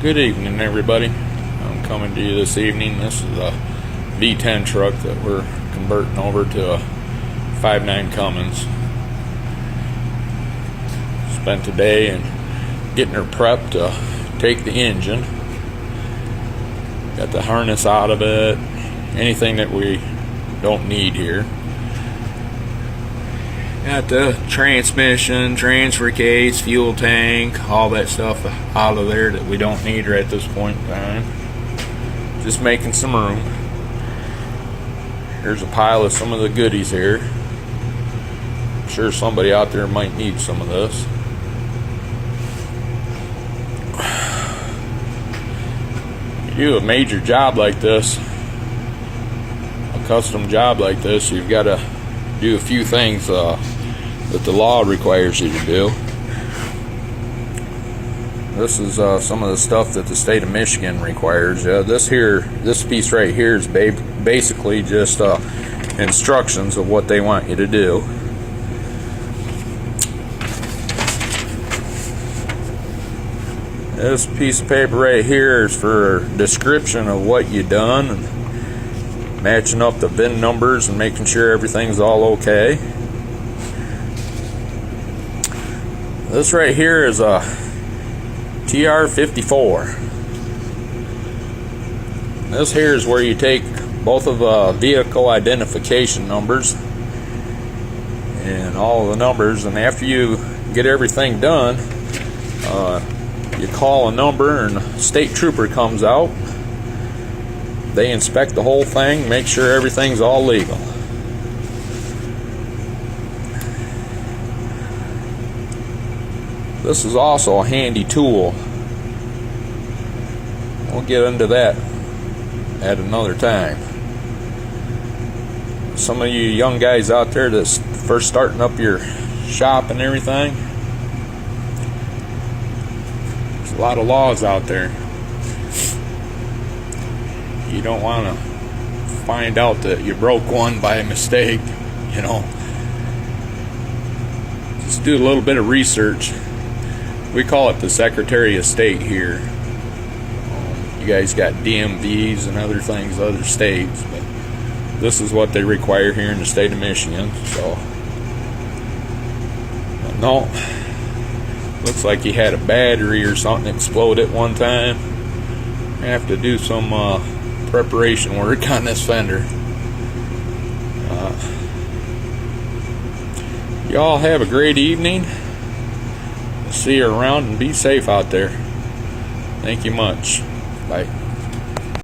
Good evening, everybody. I'm coming to you this evening. This is a V-10 truck that we're converting over to a 5.9 Cummins. Spent today and getting her prepped to take the engine. Got the harness out of it, anything that we don't need here. Got the transmission, transfer case, fuel tank, all that stuff out of there that we don't need right at this point in time. Just making some room. Here's a pile of some of the goodies here. I'm sure somebody out there might need some of this. You do a major job like this, a custom job like this, you've got to do a few things that the law requires you to do. This is some of the stuff that the state of Michigan requires. This piece right here is basically just instructions of what they want you to do. This piece of paper right here is for description of what you done, and matching up the VIN numbers and making sure everything's all okay. This right here is a TR54. This here is where you take both of vehicle identification numbers and all the numbers, and after you get everything done, you call a number and a state trooper comes out. They inspect the whole thing, make sure everything's all legal. This is also a handy tool. We'll get into that at another time. Some of you young guys out there that's first starting up your shop and everything, there's a lot of laws out there. You don't want to find out that you broke one by mistake, you know. Just do a little bit of research. We call it the Secretary of State here. You guys got DMVs and other things, other states, but this is what they require here in the state of Michigan. So, no, looks like he had a battery or something explode at one time. I have to do some preparation work on this fender. Y'all have a great evening. See you around and be safe out there. Thank you much. Bye.